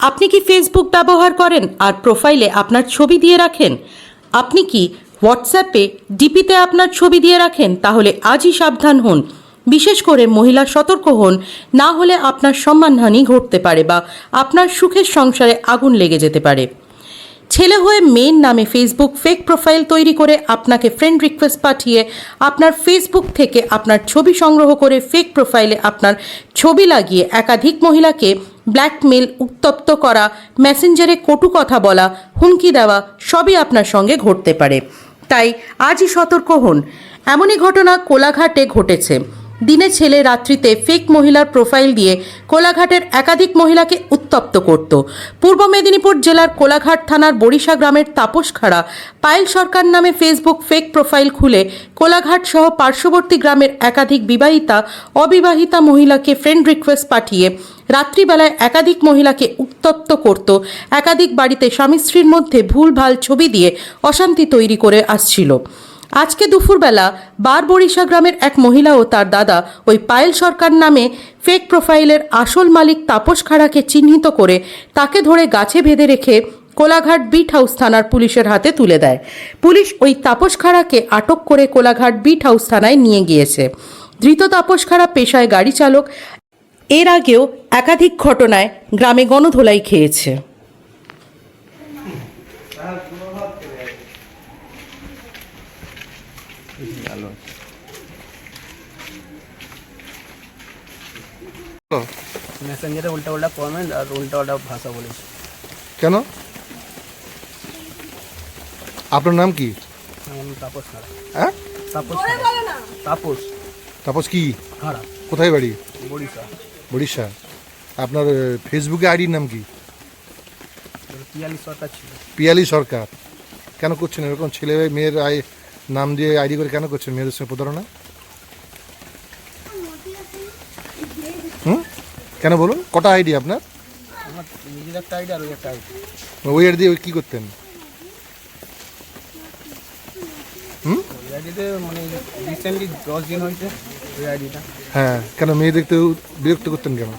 আপনি কি ফেসবুক ব্যবহার করেন আর প্রোফাইলে আপনার ছবি দিয়ে রাখেন? আপনি কি হোয়াটসঅ্যাপে ডিপিতে আপনার ছবি দিয়ে রাখেন? তাহলে আজই সাবধান হন। বিশেষ করে মহিলা সতর্ক হন, না হলে আপনার সম্মানহানি ঘটতে পারে বা আপনার সুখের সংসারে আগুন লেগে যেতে পারে। ছেলে হয়ে মেয়ের নামে ফেসবুক ফেক প্রোফাইল তৈরি করে আপনাকে ফ্রেন্ড রিকোয়েস্ট পাঠিয়ে আপনার ফেসবুক থেকে আপনার ছবি সংগ্রহ করে ফেক প্রোফাইলে আপনার ছবি লাগিয়ে একাধিক মহিলাকে ব্ল্যাকমেল, উত্তপ্ত করা, মেসেঞ্জারে কটু কথা বলা, হুমকি দেওয়া সবই আপনার সঙ্গে ঘটতে পারে। তাই আজই সতর্ক হন। এমনই ঘটনা কোলাঘাটে ঘটেছে। দিনে ছেলে, রাত্রিতে ফেক মহিলার প্রোফাইল দিয়ে কোলাঘাটের একাধিক মহিলাকে উত্তপ্ত করত। পূর্ব মেদিনীপুর জেলার কোলাঘাট থানার বরিশা গ্রামের তাপস খাড়া পায়েল সরকার নামে ফেসবুক ফেক প্রোফাইল খুলে কোলাঘাট সহ পার্শ্ববর্তী গ্রামের একাধিক বিবাহিতা, অবিবাহিতা মহিলাকে ফ্রেন্ড রিকোয়েস্ট পাঠিয়ে রাত্রিবেলায় একাধিক মহিলাকে উত্তপ্ত করত। একাধিক বাড়িতে স্বামী স্ত্রীর মধ্যে ভুলভাল ছবি দিয়ে অশান্তি তৈরি করে আসছিল। আজকে দুপুরবেলা বরিশা গ্রামের এক মহিলা ও তার দাদা ওই পায়েল সরকার নামে ফেক প্রোফাইলের আসল মালিক তাপস খাড়াকে চিহ্নিত করে তাকে ধরে গাছে বেঁধে রেখে কোলাঘাট বিট হাউস থানার পুলিশের হাতে তুলে দেয়। পুলিশ ওই তাপস খাড়াকে আটক করে কোলাঘাট বিট হাউস থানায় নিয়ে গিয়েছে। ধৃত তাপস খাড়া পেশায় গাড়ি চালক। এর আগেও একাধিক ঘটনায় গ্রামে গণধোলাই খেয়েছে। মেসেঞ্জারে উল্টা কমেন্ট আর উল্টা ভাষা বলেছে। কেন? আপনার নাম কি? আমার নাম তাপস খাড়া। হ্যাঁ, তাপস তাপস কি? খাড়া। কোথায় বাড়ি? বরিশা। বরিশা। আপনার ফেসবুকে আইডির নাম কি? পিয়ালি সরকার ছিল। পিয়ালি সরকার। কেন করছেন এরকম ছেলে মেয়ের নাম দিয়ে আইডি করে কেন করছেন মেয়েদের সঙ্গে প্রতারণা? কেন বলুন? কটা আইডি আপনার? আমার নিজের একটা আইডি আর ওই একটা আইডি। ওই আইডি দিয়ে কী করতেন? ওই আইডিতে মানে রিসেন্টলি 10 দিন হয়েছে ওই আইডিটা। হ্যাঁ, কেন মেয়ে দেখতে বিরক্ত করতেন কেন?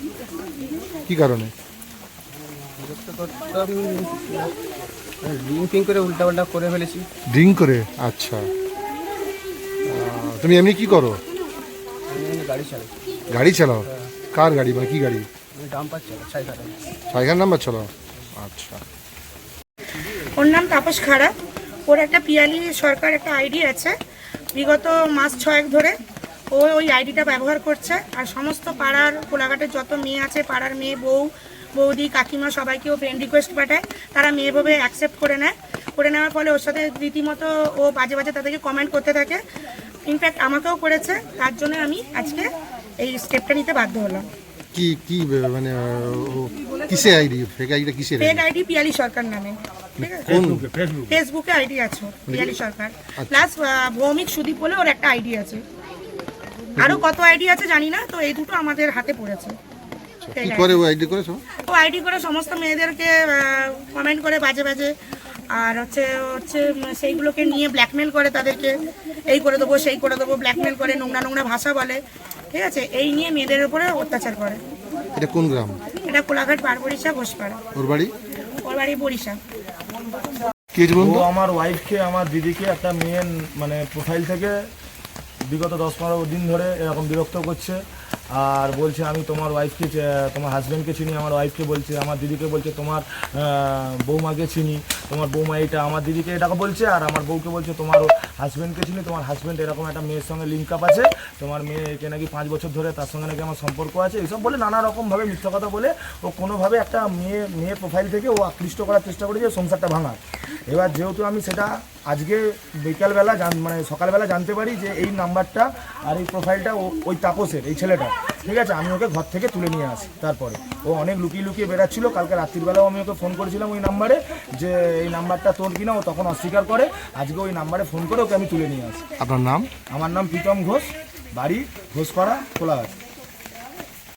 কী কারণে? বিরক্ত করতাম, ড্রিঙ্কিং করে উল্টা করে ফেলেছি। ড্রিঙ্ক করে? আচ্ছা। তুমি এমনি কি করো? আমি গাড়ি চালাই। গাড়ি চালাও? কার গাড়ি, মানে কি গাড়ি? আমি ডাম্পার চালাই, সাইকেল। সাইকেল নাম্বার চালাও? আচ্ছা। ওর নাম তাপস খাড়া। ওর একটা পিয়ালি সরকার একটা আইডি আছে। বিগত মাস 6 ধরে ও ওই আইডিটা ব্যবহার করছে আর সমস্ত পাড়ার কোলাঘাটের যত মেয়ে আছে, পাড়ার মেয়ে, বৌদি, কাকিমা সবাইকে ও ফ্রেন্ড রিকোয়েস্ট পাঠায়। তারা মেয়েভাবে অ্যাকসেপ্ট করে নেয়। করে নেওয়ার ফলে ওর সাথে রীতিমতো ও বাজে তাদেরকে কমেন্ট করতে থাকে। ইনফ্যাক্ট আমাকেও করেছে। তার জন্য আমি আজকে এই স্টেপটা নিতে বাধ্য হলাম। কি কি মানে কিসে আইডি? ফেক আইডিটা কিসের? ফেক আইডি পিয়ালি সরকার নামে। ঠিক আছে, ফেসবুকে আইডি আছে পিয়ালি সরকার প্লাস ভৌমিক সুদীপ বলে ওর একটা আইডি আছে। আরো কত আইডি আছে জানি না, তো এই দুটো আমাদের হাতে পড়েছে। কি করে ও আইডি করেছো? ও আইডি করে সমস্ত মেয়েদেরকে কমেন্ট করে বাজে আর হচ্ছে সেইগুলোকে নিয়ে ব্ল্যাকমেল করে, তাদেরকে এই করে দেবো সেই করে দেবো ব্ল্যাকমেল করে, নোংরা ভাষা বলে। ঠিক আছে, এই নিয়ে মেয়েদের উপরে অত্যাচার করে। এটা কোন গ্রাম? এটা কোলাঘাট বরিশা ঘোষপাড়া। ওর বাড়ি? ওর বাড়ি বরিশা। ও আমার ওয়াইফকে, আমার দিদিকে একটা মেয়ের মানে প্রোফাইল থেকে বিগত 10-15 দিন ধরে এরকম বিরক্ত করছে। আর বলছে আমি তোমার ওয়াইফকে, তোমার হাজব্যান্ডকে চিনি, আমার ওয়াইফকে বলছে, আমার দিদিকে বলছে তোমার বৌমাকে চিনি, তোমার বৌমা এটা, আমার দিদিকে এটাকে বলছে, আর আমার বউকে বলছে তোমার হাজব্যান্ডকে চিনি, তোমার হাজব্যান্ড এরকম একটা মেয়ের সঙ্গে লিঙ্ক আপ আছে, তোমার মেয়েকে নাকি 5 বছর ধরে তার সঙ্গে নাকি আমার সম্পর্ক আছে, এইসব বলে নানা রকমভাবে মিথ্যা কথা বলে ও কোনোভাবে একটা মেয়ের প্রোফাইল থেকে ও আকৃষ্ট করার চেষ্টা করেছে সংসারটা ভাঙার। এবার যেহেতু আমি সেটা আজকে বিকালবেলা মানে সকালবেলা জানতে পারি যে এই নাম্বারটা আর এই প্রোফাইলটা ওই তাপসের, এই ছেলেটা। ঠিক আছে, আমি ওকে ঘর থেকে তুলে নিয়ে আসি। তারপরে ও অনেক লুকিয়ে বেড়াচ্ছিল। কালকে রাত্রিবেলাও আমি ওকে ফোন করেছিলাম ওই নাম্বারে যে এই নাম্বারটা তোর কিনা, ও তখন অস্বীকার করে। আজকে ওই নাম্বারে ফোন করে ওকে আমি তুলে নিয়ে আসি। আপনার নাম? আমার নাম প্রীতম ঘোষ, বাড়ি ঘোষপাড়া, কোলাঘাট।